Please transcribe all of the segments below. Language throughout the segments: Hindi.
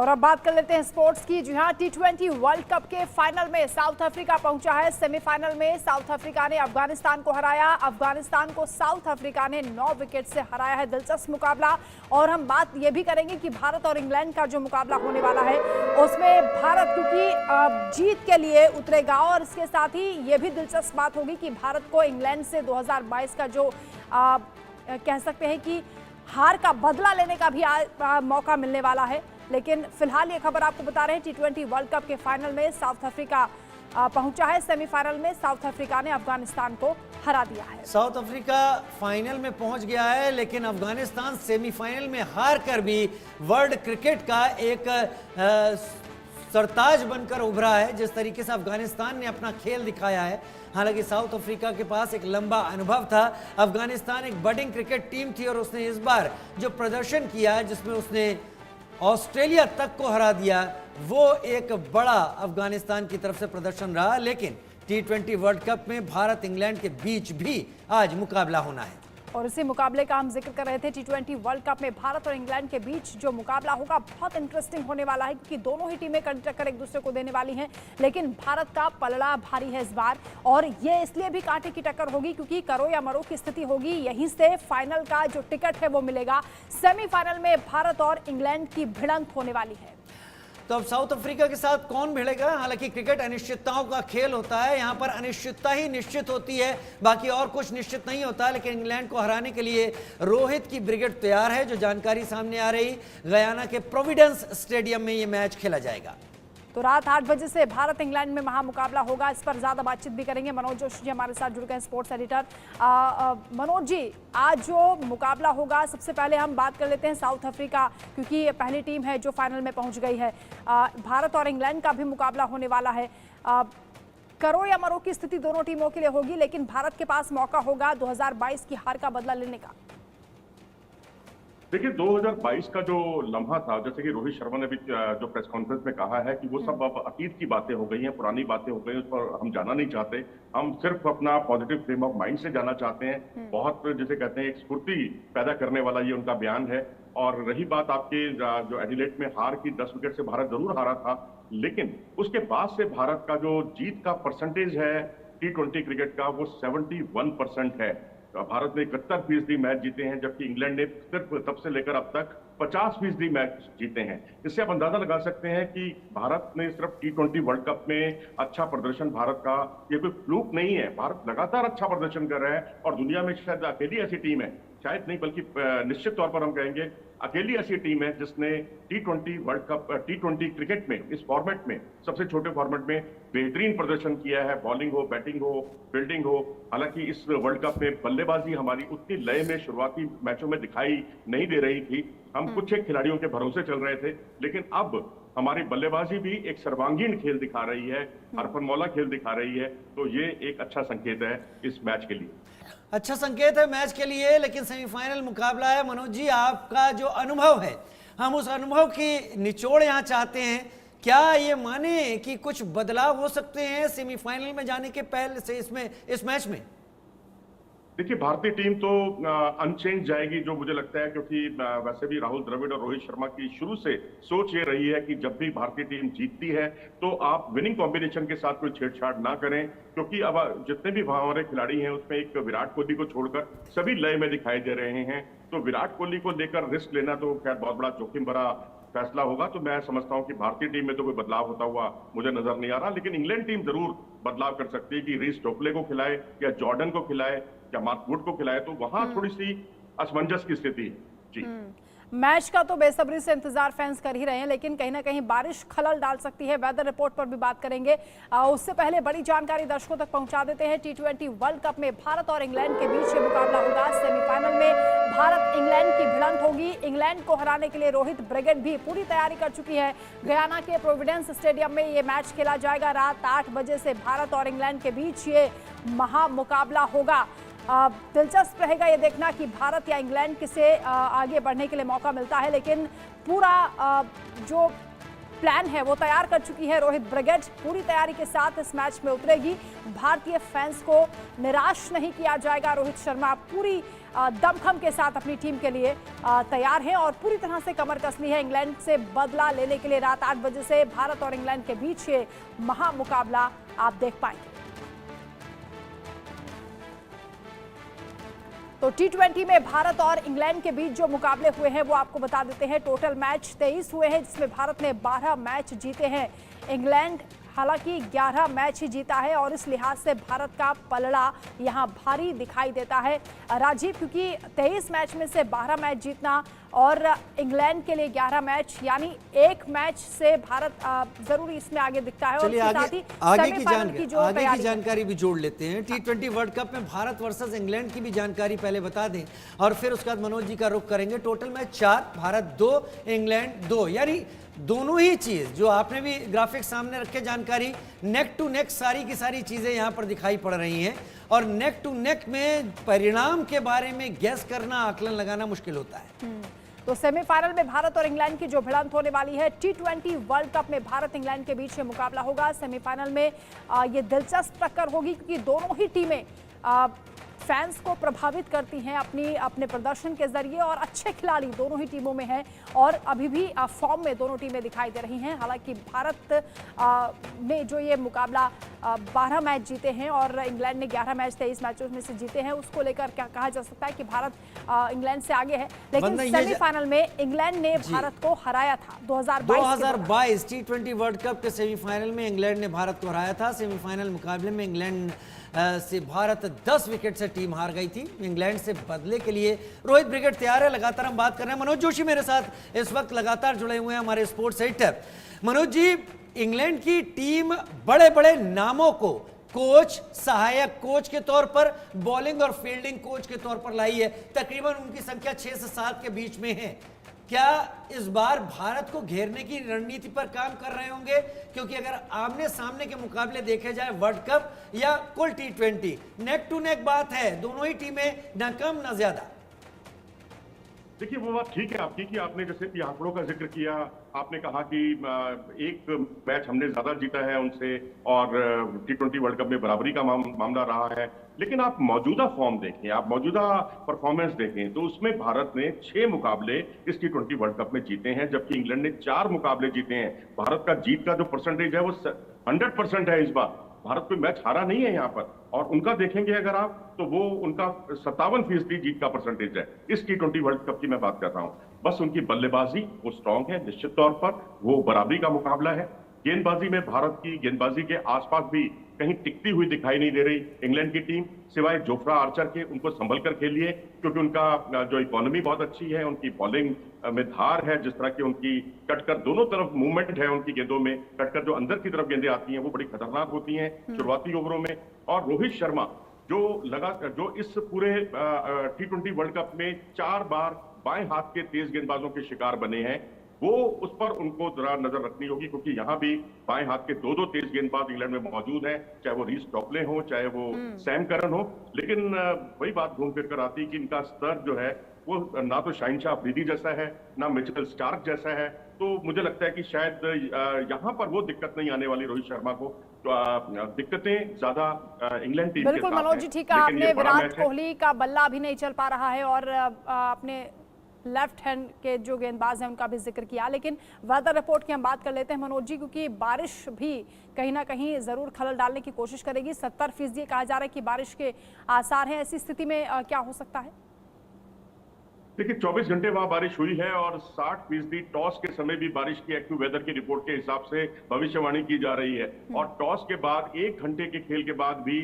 और अब बात कर लेते हैं स्पोर्ट्स की। जी हां, टी20 वर्ल्ड कप के फाइनल में साउथ अफ्रीका पहुंचा है। सेमीफाइनल में साउथ अफ्रीका ने अफगानिस्तान को हराया। अफगानिस्तान को साउथ अफ्रीका ने 9 विकेट से हराया है। दिलचस्प मुकाबला। और हम बात ये भी करेंगे कि भारत और इंग्लैंड का जो मुकाबला होने वाला है उसमें भारत क्योंकि जीत के लिए उतरेगा, और इसके साथ ही ये भी दिलचस्प बात होगी कि भारत को इंग्लैंड से 2022 का जो कह सकते हैं कि हार का बदला लेने का भी मौका मिलने वाला है। लेकिन फिलहाल ये खबर आपको बता रहे हैं, टी20 वर्ल्ड कप के फाइनल में साउथ अफ्रीका पहुंचा है। सेमीफाइनल में साउथ अफ्रीका ने अफगानिस्तान को हरा दिया है। साउथ अफ्रीका फाइनल में पहुंच गया है, लेकिन अफगानिस्तान सेमीफाइनल में हार कर भी वर्ल्ड क्रिकेट का एक सरताज बनकर उभरा है। जिस तरीके से अफगानिस्तान ने अपना खेल दिखाया है, हालांकि साउथ अफ्रीका के पास एक लंबा अनुभव था। अफगानिस्तान एक बडिंग क्रिकेट टीम थी और उसने इस बार जो प्रदर्शन किया है, जिसमें उसने ऑस्ट्रेलिया तक को हरा दिया, वो एक बड़ा अफगानिस्तान की तरफ से प्रदर्शन रहा। लेकिन टी20 वर्ल्ड कप में भारत इंग्लैंड के बीच भी आज मुकाबला होना है, और इसी मुकाबले का हम जिक्र कर रहे थे। टी20 वर्ल्ड कप में भारत और इंग्लैंड के बीच जो मुकाबला होगा बहुत इंटरेस्टिंग होने वाला है, क्योंकि दोनों ही टीमें कड़ी टक्कर एक दूसरे को देने वाली हैं। लेकिन भारत का पलड़ा भारी है इस बार, और ये इसलिए भी कांटे की टक्कर होगी क्योंकि करो या मरो की स्थिति होगी। यहीं से फाइनल का जो टिकट है वो मिलेगा। सेमीफाइनल में भारत और इंग्लैंड की भिड़ंत होने वाली है। तो अब साउथ अफ्रीका के साथ कौन भिड़ेगा? हालांकि क्रिकेट अनिश्चितताओं का खेल होता है, यहां पर अनिश्चितता ही निश्चित होती है, बाकी और कुछ निश्चित नहीं होता। लेकिन इंग्लैंड को हराने के लिए रोहित की ब्रिगेड तैयार है। जो जानकारी सामने आ रही, गयाना के प्रोविडेंस स्टेडियम में यह मैच खेला जाएगा। तो रात 8 बजे से भारत इंग्लैंड में महामुकाबला होगा। इस पर ज्यादा बातचीत भी करेंगे। मनोज जोशी जी हमारे साथ जुड़ गए हैं, स्पोर्ट्स एडिटर। मनोज जी, आज जो मुकाबला होगा, सबसे पहले हम बात कर लेते हैं साउथ अफ्रीका, क्योंकि ये पहली टीम है जो फाइनल में पहुंच गई है। भारत और इंग्लैंड का भी मुकाबला होने वाला है। करो या मरो की स्थिति दोनों टीमों के लिए होगी, लेकिन भारत के पास मौका होगा 2022 की हार का बदला लेने का। देखिए, 2022 का जो लम्हा था, जैसे कि रोहित शर्मा ने भी जो प्रेस कॉन्फ्रेंस में कहा है कि वो सब अब अतीत की बातें हो गई हैं, पुरानी बातें हो गई हैं, उस पर हम जाना नहीं चाहते। हम सिर्फ अपना पॉजिटिव फ्रेम ऑफ माइंड से जाना चाहते हैं। बहुत जिसे कहते हैं एक स्फूर्ति पैदा करने वाला ये उनका बयान है। और रही बात आपके जो एडिलेड में हार की, 10 विकेट से भारत जरूर हारा था, लेकिन उसके बाद से भारत का जो जीत का परसेंटेज है टी20 क्रिकेट का, वो 71% है। भारत ने 71% मैच जीते हैं, जबकि इंग्लैंड ने सिर्फ तब से लेकर अब तक 50% मैच जीते हैं। इससे आप अंदाजा लगा सकते हैं कि भारत ने सिर्फ टी20 वर्ल्ड कप में अच्छा प्रदर्शन, भारत का ये कोई फ्लूक नहीं है। भारत लगातार अच्छा प्रदर्शन कर रहा है, और दुनिया में शायद अकेली ऐसी टीम है, शायद नहीं बल्कि निश्चित तौर पर हम कहेंगे अकेली ऐसी टीम है जिसने टी20 वर्ल्ड कप, टी20 क्रिकेट में, इस फॉर्मेट में, सबसे छोटे फॉर्मेट में बेहतरीन प्रदर्शन किया है। बॉलिंग हो, बैटिंग हो, फील्डिंग हो। हालांकि इस वर्ल्ड कप में बल्लेबाजी हमारी उतनी लय में शुरुआती मैचों में दिखाई नहीं दे रही थी। हम कुछ एक खिलाड़ियों के भरोसे चल रहे थे, लेकिन अब हमारी बल्लेबाजी भी एक सर्वांगीण खेल दिखा रही है, हरफनमौला खेल दिखा रही है। तो ये एक अच्छा संकेत है इस मैच के लिए। अच्छा संकेत है मैच के लिए, लेकिन सेमीफाइनल मुकाबला है। मनोज जी, आपका जो अनुभव है, हम उस अनुभव की निचोड़ यहाँ चाहते हैं। क्या ये माने कि कुछ बदलाव हो सकते हैं सेमीफाइनल में जाने के पहले से इस मैच में? देखिए, भारतीय टीम तो अनचेंज जाएगी, जो मुझे लगता है, क्योंकि वैसे भी राहुल द्रविड़ और रोहित शर्मा की शुरू से सोच ये रही है कि जब भी भारतीय टीम जीतती है तो आप विनिंग कॉम्बिनेशन के साथ कोई छेड़छाड़ ना करें, क्योंकि अब जितने भी हमारे खिलाड़ी हैं उसमें एक विराट कोहली को छोड़कर सभी लय में दिखाई दे रहे हैं। तो विराट कोहली को लेकर रिस्क लेना तो खैर बहुत बड़ा जोखिम भरा फैसला होगा। तो मैं समझता हूं कि भारतीय टीम में तो कोई बदलाव होता हुआ मुझे नजर नहीं आ रहा, लेकिन इंग्लैंड टीम जरूर बदलाव कर सकती है कि रीस टोपले को खिलाए या जॉर्डन को खिलाए या मार्क वुड को खिलाए। तो वहां थोड़ी सी असमंजस की स्थिति है। जी, मैच का तो बेसब्री से इंतजार फैंस कर ही रहे हैं, लेकिन कहीं ना कहीं बारिश खलल डाल सकती है। वेदर रिपोर्ट पर भी बात करेंगे। उससे पहले बड़ी जानकारी दर्शकों तक पहुंचा देते हैं। टी20 वर्ल्ड कप में भारत और इंग्लैंड के बीच ये मुकाबला होगा। सेमीफाइनल में भारत इंग्लैंड की भिड़ंत होगी। इंग्लैंड को हराने के लिए रोहित ब्रिगेड भी पूरी तैयारी कर चुकी है। गयाना के प्रोविडेंस स्टेडियम में ये मैच खेला जाएगा। रात 8 बजे से भारत और इंग्लैंड के बीच ये महामुकाबला होगा। दिलचस्प रहेगा ये देखना कि भारत या इंग्लैंड किसे आगे बढ़ने के लिए मौका मिलता है। लेकिन पूरा जो प्लान है वो तैयार कर चुकी है। रोहित ब्रिगेड पूरी तैयारी के साथ इस मैच में उतरेगी। भारतीय फैंस को निराश नहीं किया जाएगा। रोहित शर्मा पूरी दमखम के साथ अपनी टीम के लिए तैयार हैं और पूरी तरह से कमर कस ली है। इंग्लैंड से बदला लेने के लिए रात 8 बजे से भारत और इंग्लैंड के बीच ये महामुकाबला आप देख पाएंगे। तो T20 में भारत और इंग्लैंड के बीच जो मुकाबले हुए हैं वो आपको बता देते हैं। टोटल मैच 23 हुए हैं, जिसमें भारत ने 12 मैच जीते हैं। इंग्लैंड हालांकि 11 मैच ही जीता है और इस लिहाज से भारत का पलड़ा यहां भारी दिखाई देता है राजीव, क्योंकि 23 मैच में से 12 मैच जीतना और इंग्लैंड के लिए 11 मैच, यानी एक मैच से भारत जरूरी इसमें आगे दिखता है। चलिए और आगे की जानकारी भी जोड़ लेते हैं। T20 वर्ल्ड कप में भारत वर्सेस इंग्लैंड की भी जानकारी पहले बता दें और फिर उसके बाद मनोज जी का रुख करेंगे। टोटल मैच 4, भारत 2, इंग्लैंड 2, यानी दोनों ही चीज जो आपने भी ग्राफिक सामने रखे, जानकारी नेक टू नेक सारी की सारी चीजें यहां पर दिखाई पड़ रही हैं और नेक टू नेक में परिणाम के बारे में गैस करना, आकलन लगाना मुश्किल होता है। तो सेमीफाइनल में भारत और इंग्लैंड की जो भिड़ंत होने वाली है, T20 वर्ल्ड कप में भारत इंग्लैंड के बीच में मुकाबला होगा। सेमीफाइनल में ये दिलचस्प टक्कर होगी क्योंकि दोनों ही टीमें फैंस को प्रभावित करती हैं अपने प्रदर्शन के जरिए और अच्छे खिलाड़ी दोनों ही टीमों में हैं और अभी भी फॉर्म में दोनों टीमें दिखाई दे रही हैं। हालांकि भारत में जो ये मुकाबला 12 मैच जीते हैं और इंग्लैंड ने 11 मैच 23 मैचों में से जीते हैं, उसको लेकर क्या कहा जा सकता है कि भारत इंग्लैंड से आगे है। लेकिन सेमीफाइनल में इंग्लैंड ने भारत को हराया था 2022 T20 वर्ल्ड कप के सेमीफाइनल में इंग्लैंड ने भारत को हराया था। सेमीफाइनल मुकाबले में इंग्लैंड से भारत 10 विकेट से टीम हार गई थी। इंग्लैंड से बदले के लिए रोहित ब्रिगेड तैयार है। लगातार हम बात कर रहे हैं, मनोज जोशी मेरे साथ इस वक्त लगातार जुड़े हुए हैं हमारे sports editor. Manoj ji, England की टीम बड़े बड़े नामों को कोच, सहायक कोच के तौर पर, बॉलिंग और फील्डिंग कोच के तौर पर लाई है। तकरीबन उनकी संख्या 6 से 7 के बीच में है। क्या इस बार भारत को घेरने की रणनीति पर काम कर रहे होंगे? क्योंकि अगर आमने सामने के मुकाबले देखे जाए वर्ल्ड कप या कुल T20, नेक टू नेक बात है, दोनों ही टीमें न कम न ज्यादा। देखिए, वो बात ठीक है आपकी कि आपने जैसे कि आंकड़ों का जिक्र किया, आपने कहा कि एक मैच हमने ज्यादा जीता है उनसे और T20 वर्ल्ड कप में बराबरी का मामला रहा है। लेकिन आप मौजूदा फॉर्म देखें, आप मौजूदा परफॉर्मेंस देखें तो उसमें भारत ने 6 मुकाबले इस T20 वर्ल्ड कप में जीते हैं, जबकि इंग्लैंड ने 4 मुकाबले जीते हैं। भारत का जीत का जो परसेंटेज है वो 100% है। इस बार भारत कोई मैच हारा नहीं है यहाँ पर, और उनका देखेंगे अगर आप तो वो उनका 57% जीत का परसेंटेज है। इस T20 वर्ल्ड कप की मैं बात कर रहा हूँ। बस उनकी बल्लेबाजी वो स्ट्रांग है, निश्चित तौर पर वो बराबरी का मुकाबला है। गेंदबाजी में भारत की गेंदबाजी के आसपास भी कहीं टिकती हुई दिखाई नहीं दे रही इंग्लैंड की टीम, सिवाय जोफ्रा आर्चर के। उनको संभल कर खेलिए क्योंकि उनका जो इकोनॉमी बहुत अच्छी है, उनकी बॉलिंग में धार है, जिस तरह की उनकी कटकर दोनों तरफ मूवमेंट है उनकी गेंदों में, कटकर जो अंदर की तरफ गेंदें आती हैं वो बड़ी खतरनाक होती हैं शुरुआती ओवरों में। और रोहित शर्मा जो इस पूरे T20 वर्ल्ड कप में 4 बार बाएं हाथ के तेज गेंदबाजों के शिकार बने हैं, वो उस पर उनको जरा नजर रखनी होगी, क्योंकि यहाँ भी बाएं हाथ के 2 तेज गेंदबाज इंग्लैंड में मौजूद हैं, चाहे वो रीस टॉपले हो, चाहे वो सैम करन हो। लेकिन वही बात घूम फिर कर आती है कि इनका स्तर जो है वो ना तो शाहिनशाह अफरीदी जैसा है, ना मिचेल स्टार्क जैसा है। तो मुझे लगता है कि शायद यहाँ पर वो दिक्कत नहीं आने वाली रोहित शर्मा को। तो दिक्कतें ज्यादा इंग्लैंड टीम के साथ हैं। बिल्कुल मनोज जी, ठीक है आपने। विराट कोहली का बल्ला अभी नहीं चल पा रहा है और आपने लेफ्ट हैंड के जो गेंदबाज हैं उनका भी जिक्र किया। लेकिन वेदर रिपोर्ट की हम बात कर लेते हैं मनोज जी, क्योंकि बारिश भी कहीं ना कहीं जरूर खलल डालने की कोशिश करेगी। 70% कहा जा रहा है कि बारिश के आसार हैं। ऐसी स्थिति में क्या हो सकता है? देखिए, 24 घंटे वहां बारिश हुई है और 60% टॉस के समय भी बारिश की एक्टिव वेदर की रिपोर्ट के हिसाब से भविष्यवाणी की जा रही है। और टॉस के बाद 1 घंटे के खेल के बाद भी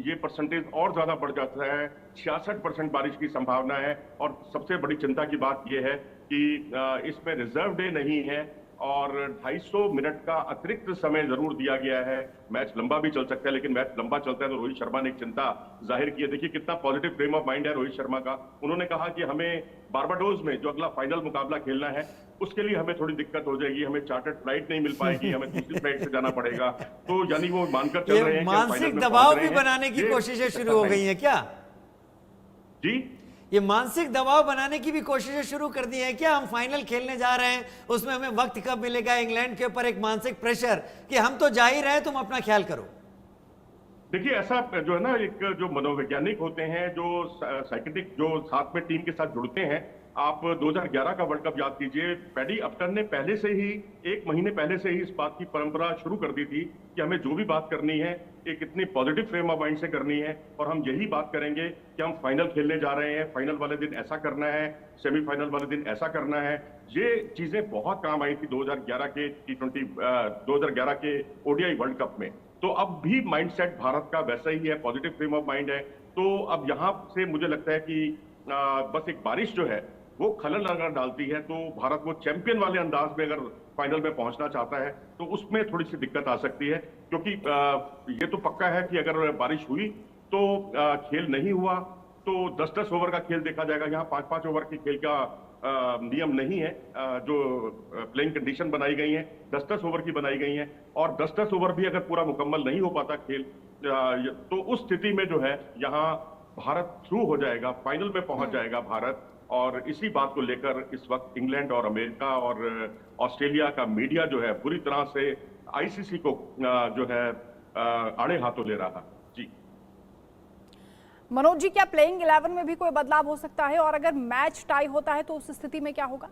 ये परसेंटेज और ज्यादा बढ़ जाता है। 66% बारिश की संभावना है। और सबसे बड़ी चिंता की बात यह है कि इसमें रिजर्व डे नहीं है और 250 मिनट का अतिरिक्त समय जरूर दिया गया है। मैच लंबा भी चल सकता है, लेकिन मैच लंबा चलता है तो रोहित शर्मा ने एक चिंता जाहिर की है। देखिए कितना पॉजिटिव फ्रेम ऑफ माइंड है रोहित शर्मा का। उन्होंने कहा कि हमें बारबाडोस में जो अगला फाइनल मुकाबला खेलना है उसके लिए हमें थोड़ी दिक्कत हो जाएगी, हमें चार्टर्ड फ्लाइट नहीं मिल पाएगी, हमें दूसरी फ्लाइट से जाना पड़ेगा। तो यानी वो मानकर चल रहे हैं, मानसिक दबाव भी बनाने की कोशिशें शुरू हो गई है क्या जी? ये मानसिक दबाव बनाने की भी कोशिशें शुरू कर दी है क्या? हम फाइनल खेलने जा रहे हैं, उसमें हमें वक्त कब मिलेगा? इंग्लैंड के ऊपर एक मानसिक प्रेशर कि हम तो जा ही रहे हैं, तुम अपना ख्याल करो। देखिए, ऐसा जो है ना, एक जो मनोवैज्ञानिक होते हैं, जो साइकेट्रिक जो साथ में टीम के साथ जुड़ते हैं, आप 2011 का वर्ल्ड कप याद कीजिए, पैडी अपटन ने पहले से ही 1 महीने पहले से ही इस बात की परंपरा शुरू कर दी थी कि हमें जो भी बात करनी है एक इतनी पॉजिटिव फ्रेम ऑफ माइंड से करनी है, और हम यही बात करेंगे कि हम फाइनल खेलने जा रहे हैं, फाइनल वाले दिन ऐसा करना है, सेमीफाइनल वाले दिन ऐसा करना है। ये चीजें बहुत काम आई थी 2011 के T20 के ओडीआई वर्ल्ड कप में। तो अब भी माइंडसेट भारत का वैसा ही है, पॉजिटिव फ्रेम ऑफ माइंड है। तो अब यहां से मुझे लगता है कि बस एक बारिश जो है वो खलल अगर डालती है, तो भारत वो चैंपियन वाले अंदाज में अगर फाइनल में पहुंचना चाहता है तो उसमें थोड़ी सी दिक्कत आ सकती है, क्योंकि ये तो पक्का है कि अगर बारिश हुई तो खेल नहीं हुआ तो 10-10 ओवर का खेल देखा जाएगा। यहाँ 5-5 ओवर के खेल का नियम नहीं है, जो प्लेइंग कंडीशन बनाई गई है 10-10 ओवर की बनाई गई है, और 10-10 ओवर भी अगर पूरा मुकम्मल नहीं हो पाता खेल, तो उस स्थिति में जो है यहाँ भारत थ्रू हो जाएगा, फाइनल में पहुंच जाएगा भारत। और इसी बात को लेकर इस वक्त इंग्लैंड और अमेरिका और ऑस्ट्रेलिया का मीडिया जो है पूरी तरह से आईसीसी को जो है आड़े हाथों ले रहा है। जी मनोज जी, क्या प्लेइंग 11 में भी कोई बदलाव हो सकता है, और अगर मैच टाई होता है तो उस स्थिति में क्या होगा?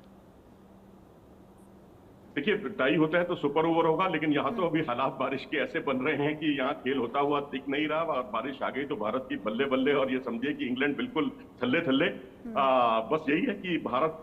देखिए, टाई होता है तो सुपर ओवर होगा, लेकिन यहाँ तो अभी हालात बारिश के ऐसे बन रहे हैं कि यहाँ खेल होता हुआ दिख नहीं रहा, और बारिश आ गई तो भारत की बल्ले बल्ले, और ये समझिए कि इंग्लैंड बिल्कुल थल्ले थल्ले। बस यही है कि भारत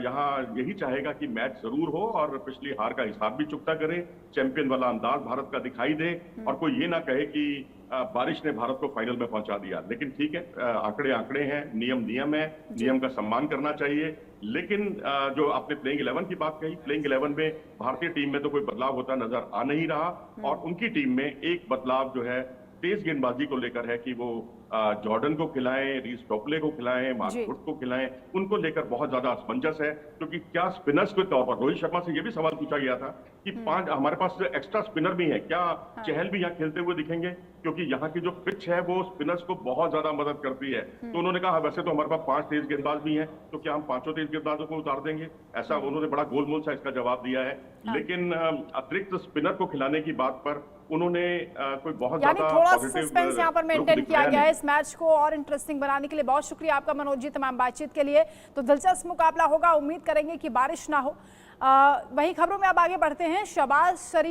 यहाँ यही चाहेगा कि मैच जरूर हो और पिछली हार का हिसाब भी चुकता करे, चैंपियन वाला अंदाज भारत का दिखाई दे, और कोई ये ना कहे कि बारिश ने भारत को फाइनल में पहुंचा दिया। लेकिन ठीक है, आंकड़े आंकड़े हैं, नियम नियम है, नियम का सम्मान करना चाहिए। लेकिन जो आपने प्लेइंग 11 की बात कही, प्लेइंग 11 में भारतीय टीम में तो कोई बदलाव होता नजर आ नहीं रहा, और उनकी टीम में एक बदलाव जो है तेज गेंदबाजी को लेकर है कि वो जॉर्डन को खिलाएं, रीस टोपले को खिलाएं, मार्क वुड को खिलाएं, उनको लेकर बहुत ज्यादा असमंजस है। क्योंकि क्या स्पिनर्स के तौर पर रोहित शर्मा से ये भी सवाल पूछा गया था कि 5 हमारे पास एक्स्ट्रा स्पिनर भी है, क्या चहल भी यहाँ खेलते हुए दिखेंगे? क्योंकि यहाँ की जो पिच है वो स्पिनर्स को बहुत ज्यादा मदद करती है। तो उन्होंने कहा वैसे तो हमारे पास 5 तेज गेंदबाज भी हैं, तो क्या हम 5 तेज गेंदबाजों को उतार देंगे? ऐसा उन्होंने बड़ा गोलमोल सा इसका जवाब दिया है। लेकिन अतिरिक्त स्पिनर को खिलाने की बात पर उन्होंने कोई बहुत यानी ज्यादा थोड़ा पॉजिटिव सस्पेंस यहाँ पर मेंटेन किया गया है इस मैच को और इंटरेस्टिंग बनाने के लिए। बहुत शुक्रिया आपका मनोज जी तमाम बातचीत के लिए। तो दिलचस्प मुकाबला होगा, उम्मीद करेंगे कि बारिश ना हो। वही खबरों में अब आगे बढ़ते हैं। शहबाज शरीफ